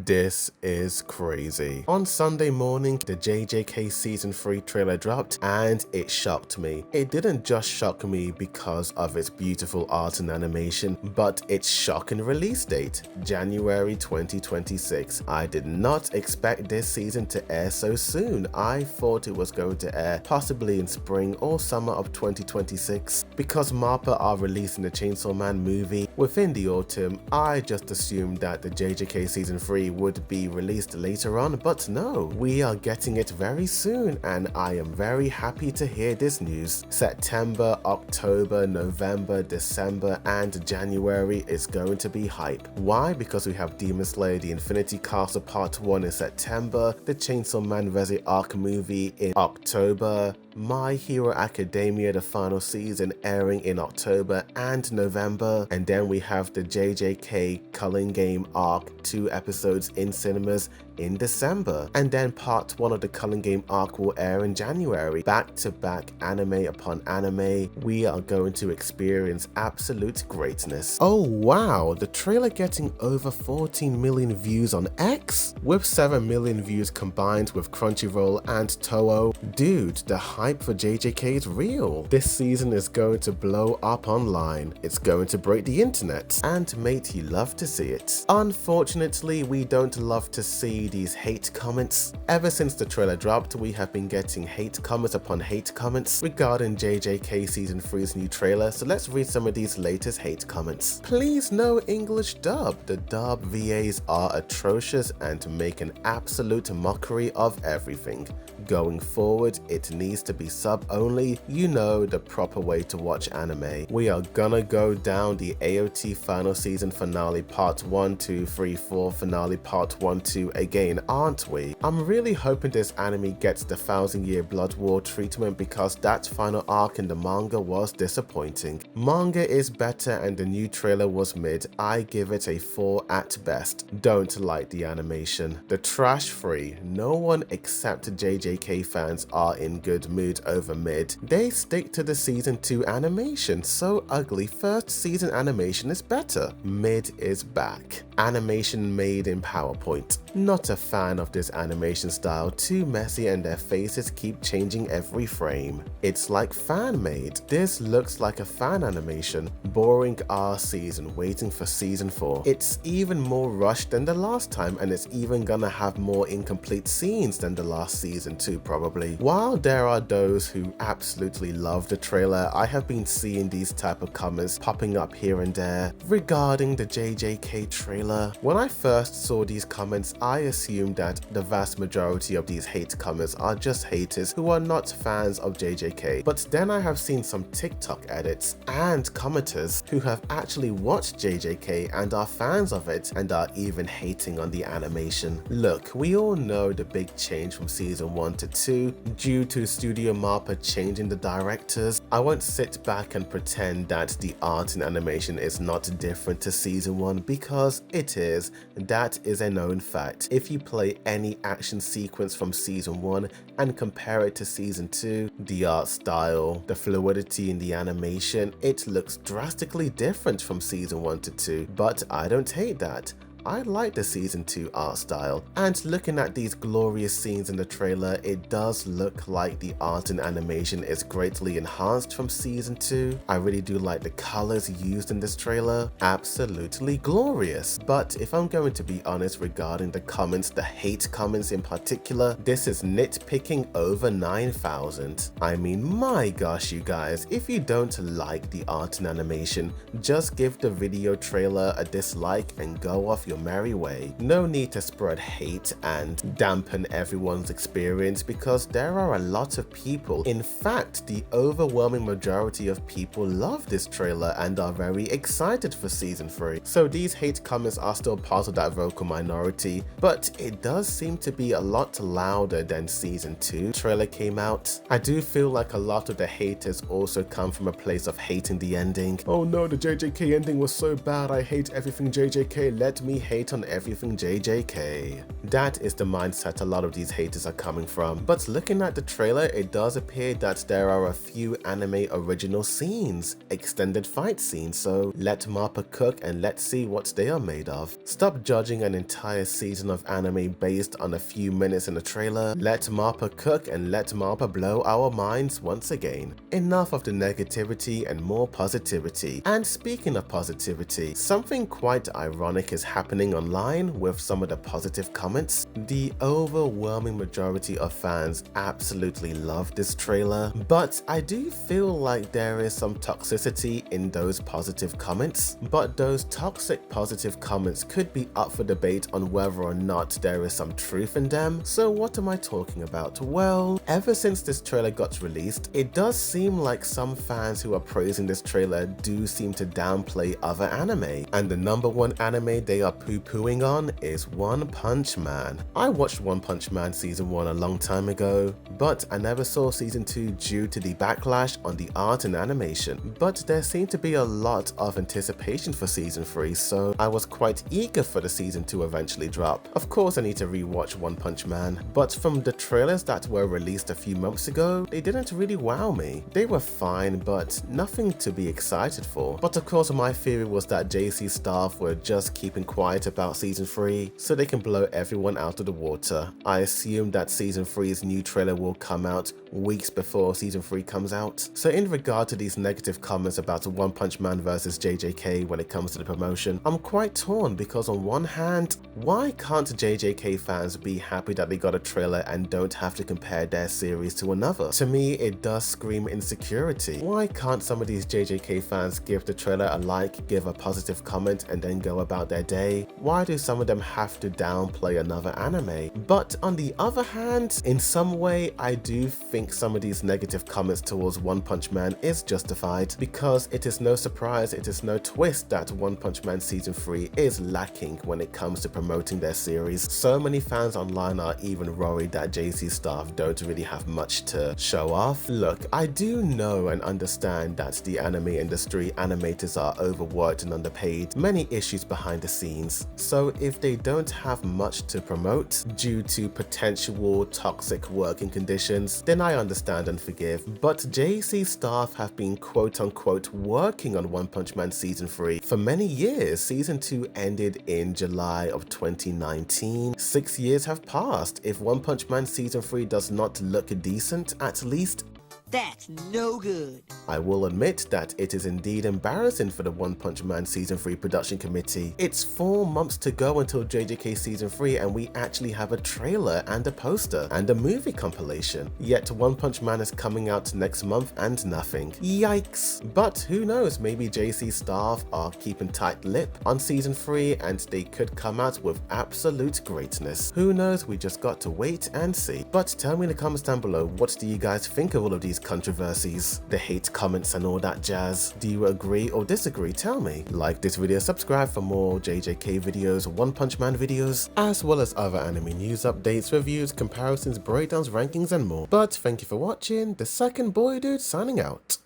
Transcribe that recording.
This is crazy. On Sunday morning, the JJK Season 3 trailer dropped and it shocked me. It didn't just shock me because of its beautiful art and animation, but its shocking release date, January 2026. I did not expect this season to air so soon. I thought it was going to air possibly in spring or summer of 2026. Because MAPPA are releasing the Chainsaw Man movie within the autumn, I just assumed that the JJK Season 3 would be released later on, but no, we are getting it very soon and I am very happy to hear this news. September, October, November, December and January is going to be hype. Why? Because we have Demon Slayer The Infinity Castle Part 1 in September, the Chainsaw Man Resi Arc movie in October, My Hero Academia the final season airing in October and November, and then we have the JJK Culling Game Arc 2 episodes in cinemas in December, and then part 1 of the Culling Game arc will air in January. Back to back anime upon anime, we are going to experience absolute greatness. Oh wow, the trailer getting over 14 million views on X, with 7 million views combined with Crunchyroll and Toho. Dude, the hype for JJK is real. This season is going to blow up online. It's going to break the internet, and mate, you love to see it. Unfortunately, we don't love to see these hate comments. Ever since the trailer dropped, we have been getting hate comments upon hate comments regarding JJK Season 3's new trailer, so let's read some of these latest hate comments. Please no English dub. The dub VAs are atrocious and make an absolute mockery of everything. Going forward, it needs to be sub only, you know, the proper way to watch anime. We are gonna go down the AOT final season finale part 1, 2, 3, 4 finale part 1, 2 again, aren't we? I'm really hoping this anime gets the 1000-year Blood War treatment because that final arc in the manga was disappointing. Manga is better and the new trailer was mid. I give it a 4 at best. Don't like the animation. The trash free. No one except JJK fans are in good mood over mid. They stick to the season 2 animation. So ugly. First season animation is better. Mid is back. Animation made in PowerPoint. Not a fan of this animation style, too messy and their faces keep changing every frame. It's like fan made. This looks like a fan animation. Boring R season waiting for season 4. It's even more rushed than the last time and it's even gonna have more incomplete scenes than the last season too probably. While there are those who absolutely love the trailer, I have been seeing these type of comments popping up here and there regarding the JJK trailer. When I first saw these comments, I assumed that the vast majority of these hate comments are just haters who are not fans of JJK, but then I have seen some TikTok edits and commenters who have actually watched JJK and are fans of it and are even hating on the animation. Look, we all know the big change from season 1 to 2 due to Studio MAPPA changing the directors. I won't sit back and pretend that the art and animation is not different to season 1 because it is. That is a known fact. If you play any action sequence from season 1 and compare it to season 2, the art style, the fluidity in the animation, it looks drastically different from season 1 to 2, but I don't hate that. I like the season 2 art style, and looking at these glorious scenes in the trailer, it does look like the art and animation is greatly enhanced from season 2. I really do like the colors used in this trailer, absolutely glorious. But if I'm going to be honest regarding the comments, the hate comments in particular, this is nitpicking over 9,000. I mean, my gosh you guys, if you don't like the art and animation, just give the video trailer a dislike and go off your merry way. No need to spread hate and dampen everyone's experience because there are a lot of people, in fact the overwhelming majority of people love this trailer and are very excited for season 3. So these hate comments are still part of that vocal minority, but it does seem to be a lot louder than season 2 trailer came out. I do feel like a lot of the haters also come from a place of hating the ending. Oh no, the JJK ending was so bad, I hate everything JJK, let me hate on everything JJK. That is the mindset a lot of these haters are coming from. But looking at the trailer, it does appear that there are a few anime original scenes, extended fight scenes, so let MAPPA cook and let's see what they are made of. Stop judging an entire season of anime based on a few minutes in a trailer. Let MAPPA cook and let MAPPA blow our minds once again. Enough of the negativity and more positivity. And speaking of positivity, something quite ironic is happening online with some of the positive comments. The overwhelming majority of fans absolutely love this trailer, but I do feel like there is some toxicity in those positive comments. But those toxic positive comments could be up for debate on whether or not there is some truth in them. So what am I talking about? Well, ever since this trailer got released, it does seem like some fans who are praising this trailer do seem to downplay other anime, and the number one anime they are poo-pooing on is One Punch Man. I watched One Punch Man season 1 a long time ago, but I never saw season 2 due to the backlash on the art and animation. But there seemed to be a lot of anticipation for season 3, so I was quite eager for the season to eventually drop. Of course I need to rewatch One Punch Man, but from the trailers that were released a few months ago, they didn't really wow me. They were fine, but nothing to be excited for. But of course my theory was that JC staff were just keeping quiet about season 3 so they can blow everyone out of the water. I assume that season 3's new trailer will come out weeks before season 3 comes out. So in regard to these negative comments about One Punch Man versus JJK when it comes to the promotion, I'm quite torn because on one hand, why can't JJK fans be happy that they got a trailer and don't have to compare their series to another? To me, it does scream insecurity. Why can't some of these JJK fans give the trailer a like, give a positive comment, and then go about their day? Why do some of them have to downplay another anime? But on the other hand, in some way, I do think some of these negative comments towards One Punch Man is justified, because it is no surprise, it is no twist that One Punch Man season 3 is lacking when it comes to promoting their series. So many fans online are even worried that JC staff don't really have much to show off. Look, I do know and understand that the anime industry animators are overworked and underpaid, many issues behind the scenes. So if they don't have much to promote due to potential toxic working conditions, then I understand and forgive. But JC staff have been quote unquote working on One Punch Man season 3 for many years. Season 2 ended in July of 2019. 6 years have passed. If One Punch Man season 3 does not look decent, at least that's no good. I will admit that it is indeed embarrassing for the One Punch Man Season 3 production committee. It's 4 months to go until JJK Season 3 and we actually have a trailer and a poster and a movie compilation. Yet One Punch Man is coming out next month and nothing. Yikes. But who knows, maybe JC staff are keeping tight-lip on Season 3 and they could come out with absolute greatness. Who knows, we just got to wait and see. But tell me in the comments down below, what do you guys think of all of these controversies, the hate comments and all that jazz? Do you agree or disagree? Tell me. Like this video, subscribe for more JJK videos, One Punch Man videos, as well as other anime news updates, reviews, comparisons, breakdowns, rankings and more. But thank you for watching. The second boy dude signing out.